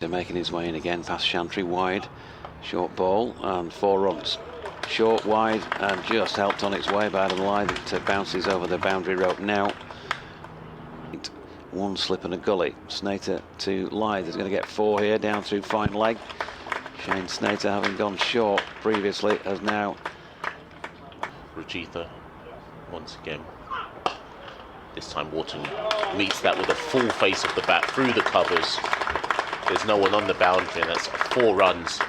They're making his way in again past Chantry, wide, short ball and 4 runs. Short, wide and just helped on its way by Adam Lyth. It bounces over the boundary rope now. One slip and a gully. Snater to Lyth is going to get 4 here, down through fine leg. Shane Snater, having gone short previously, has now... Rajitha once again. This time Wharton meets that with a full face of the bat through the covers. There's no one on the boundary, and that's 4 runs.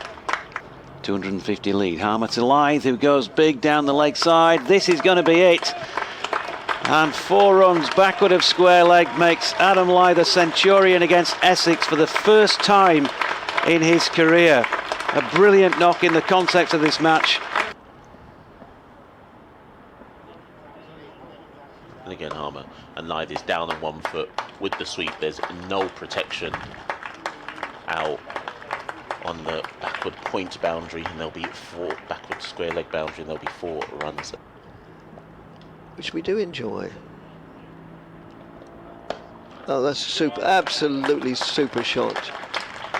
250 lead. Harmer to Lyth, who goes big down the leg side. This is going to be it. And 4 runs backward of square leg makes Adam Lyth a centurion against Essex for the first time in his career. A brilliant knock in the context of this match. And again, Harmer and Lyth is down on 1 foot with the sweep. There's no protection out on the backward point boundary, and there'll be 4 backward square leg boundary, and there'll be 4 runs. Which we do enjoy. Oh, that's super, absolutely super shot.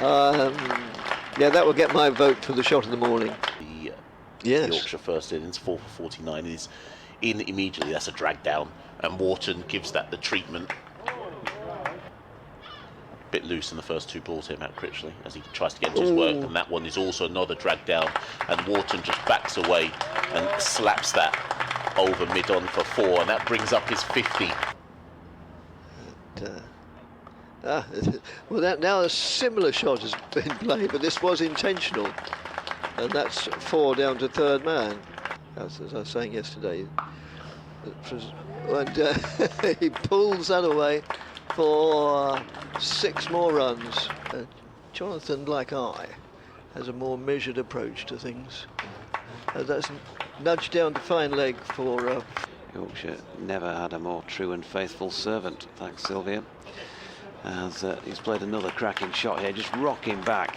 Yeah, that will get my vote for the shot of the morning. The yes. Yorkshire first innings, 4 for 49, is in immediately. That's a drag down, and Wharton gives that the treatment. Bit loose in the first 2 balls here, Matt Critchley, as he tries to get into his work, and that one is also another drag down, and Wharton just backs away and slaps that over mid-on for 4, and that brings up his 50. Well, now a similar shot has been played, but this was intentional, and that's 4 down to 3rd man, as I was saying yesterday. And he pulls that away for 6 more runs. Jonathan, like I, has a more measured approach to things. That's nudged down to fine leg for... Yorkshire never had a more true and faithful servant, thanks Sylvia. As he's played another cracking shot here, just rocking back,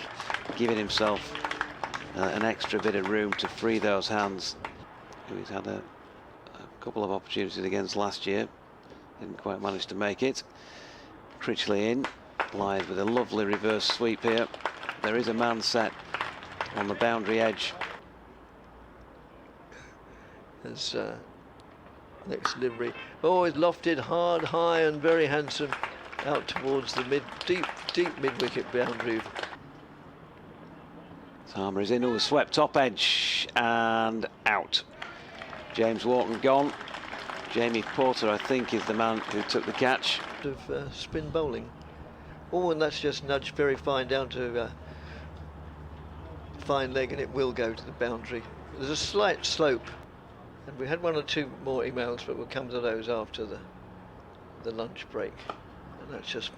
giving himself an extra bit of room to free those hands. He's had a couple of opportunities against last year, didn't quite manage to make it. Critchley in, Lyth with a lovely reverse sweep here. There is a man set on the boundary edge. As next delivery, always lofted hard, high and very handsome out towards the deep mid-wicket boundary. Harmer is in, who was swept top edge and out. James Wharton gone. Jamie Porter, I think, is the man who took the catch. Of spin bowling. Oh, and that's just nudged very fine down to fine leg, and it will go to the boundary. There's a slight slope, and we had 1 or 2 more emails, but we'll come to those after the lunch break. And that's just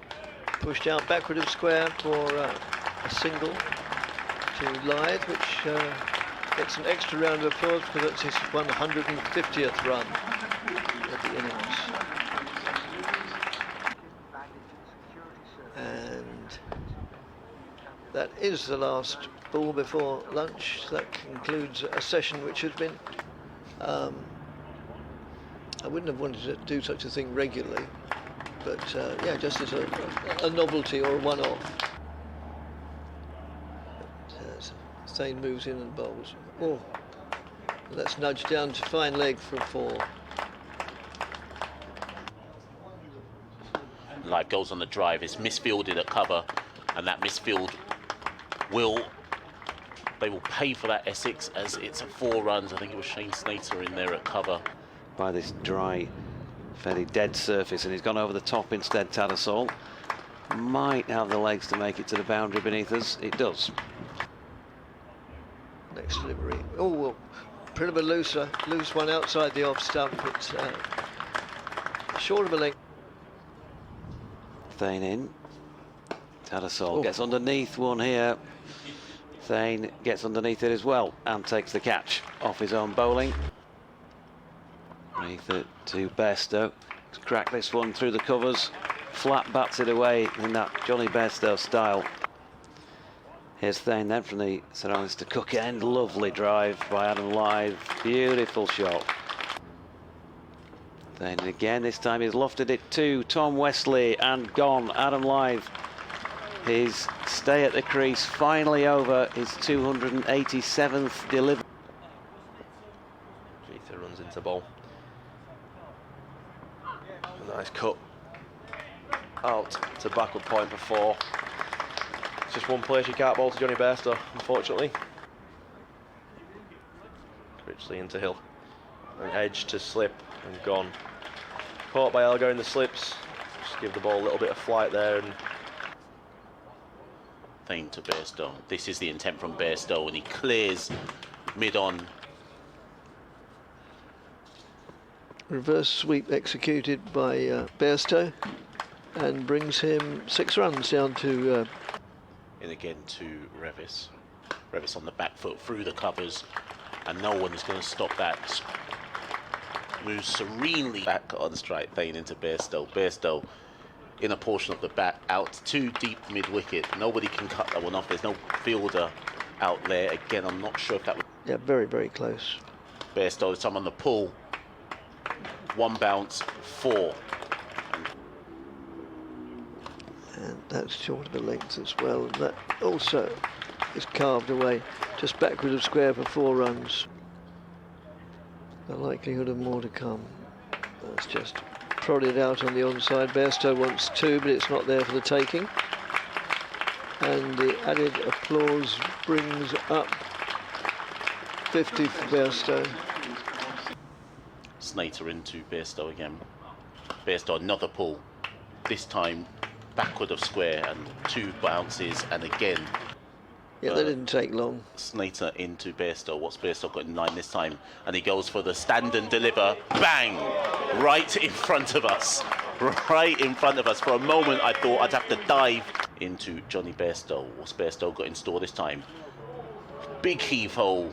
pushed out backward of square for a single to Lyth, which gets an extra round of applause because that's his 150th run of the innings. And that is the last ball before lunch. That concludes a session which has been... I wouldn't have wanted to do such a thing regularly, but yeah, just as a novelty or a one-off. Thane moves in and bowls. Oh, that's nudged down to fine leg for 4. Lyth goes on the drive, it's misfielded at cover, and that misfield they will pay for that, Essex, as it's 4 runs. I think it was Shane Snater in there at cover. By this dry, fairly dead surface, and he's gone over the top instead. Tattersall might have the legs to make it to the boundary beneath us. It does. Next delivery. Oh, well, bit of a loose one outside the off stump. It's short of a length. Thane in. Tattersall gets underneath one here. Thane gets underneath it as well and takes the catch off his own bowling. Underneath it to Bairstow. He's cracked this one through the covers. Flat bats it away in that Jonny Bairstow style. Here's Thane then from the Sir Alistair Cook end. Lovely drive by Adam Lyth. Beautiful shot. Then again, this time he's lofted it to Tom Wesley and gone. Adam Lyth his stay at the crease finally over his 287th delivery. Lyth runs into ball. A nice cut out to backward point for 4. It's just one place you can't bowl to Jonny Bairstow, unfortunately. Critchley into Hill. An edge to slip and gone. Caught by Elgar in the slips. Just give the ball a little bit of flight there. And Thane to Bairstow. This is the intent from Bairstow, and he clears mid-on. Reverse sweep executed by Bairstow and brings him 6 runs down to... In again to Revis. Revis on the back foot through the covers, and no one is going to stop that. Moves serenely back on strike. Thane into Bairstow. Bairstow in a portion of the bat, out too deep mid-wicket. Nobody can cut that one off. There's no fielder out there. Again, I'm not sure if that was... Yeah, very, very close. Bairstow this time on the pull. 1 bounce, 4. And that's short of the length as well. And that also is carved away just backward of square for 4 runs. The likelihood of more to come. That's just prodded out on the onside. Bairstow wants 2, but it's not there for the taking. And the added applause brings up 50 for Bairstow. Snater into Bairstow again. Bairstow another pull. This time backward of square and 2 bounces, and again. Yeah, that didn't take long. Snater into Bairstow. What's Bairstow got in line this time? And he goes for the stand and deliver. Bang! Right in front of us. Right in front of us. For a moment I thought I'd have to dive into Jonny Bairstow. What's Bairstow got in store this time? Big heave hole.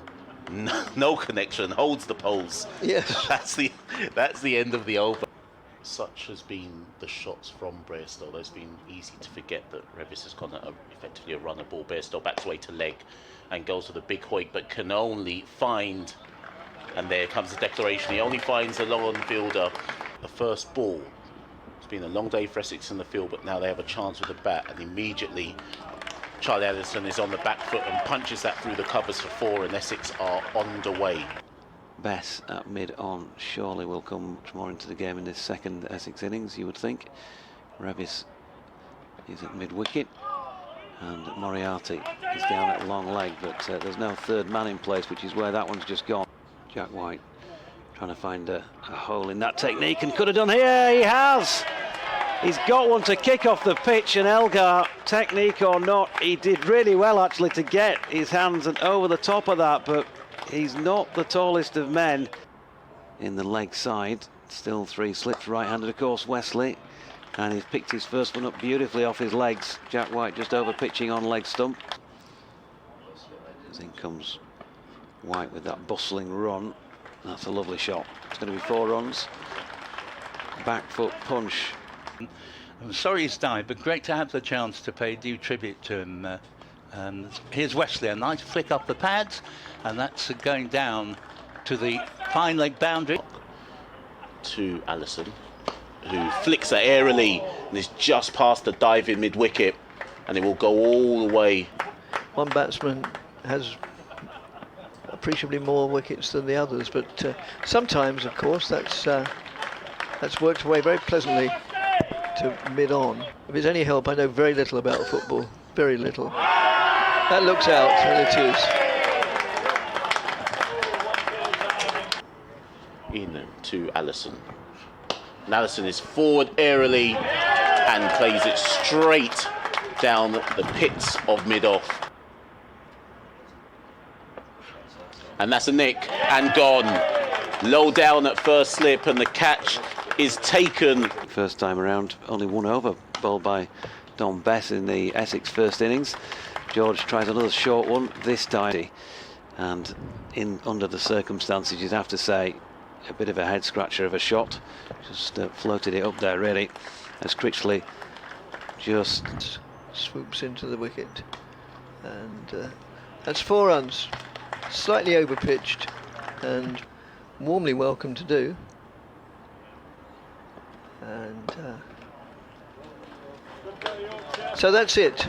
No connection. Holds the poles. Yes. That's the end of the over. Such has been the shots from Bairstow. It's been easy to forget that Revis has gone effectively a runner ball. Bairstow backs away to leg and goes for the big hoik, but can only find, and there comes the declaration, he only finds the long on fielder. The first ball. It's been a long day for Essex in the field, but now they have a chance with the bat, and immediately Charlie Addison is on the back foot and punches that through the covers for 4, and Essex are on the way. Bess at mid-on surely will come much more into the game in this second Essex innings, you would think. Revis is at mid-wicket, and Moriarty is down at long leg, but there's no third man in place, which is where that one's just gone. Jack White trying to find a hole in that technique, and could have done here. He has. He's got one to kick off the pitch, and Elgar, technique or not, he did really well actually to get his hands and over the top of that, but he's not the tallest of men. In the leg side, still 3 slips, right-handed of course, Wesley, and he's picked his first one up beautifully off his legs. Jack White just over pitching on leg stump. As in comes White with that bustling run. That's a lovely shot. It's going to be 4 runs. Back foot punch. I'm sorry he's died, but great to have the chance to pay due tribute to him. Here's Wesley, a nice flick up the pads, and that's going down to the fine leg boundary. To Allison, who flicks it airily and is just past the dive in mid-wicket, and it will go all the way. One batsman has appreciably more wickets than the others, but sometimes, of course, that's worked away very pleasantly to mid-on. If it's any help, I know very little about football, very little. That looks out, and it is. In to Allison. And Allison is forward airily and plays it straight down the pits of mid-off. And that's a nick and gone. Low down at first slip, and the catch is taken. First time around, only 1 over bowled by Don Bess in the Essex first innings. George tries another short one this time, and under the circumstances, you'd have to say a bit of a head scratcher of a shot. Just floated it up there really, as Critchley just swoops into the wicket, and that's 4 runs. Slightly over pitched and warmly welcome to do. And so that's it.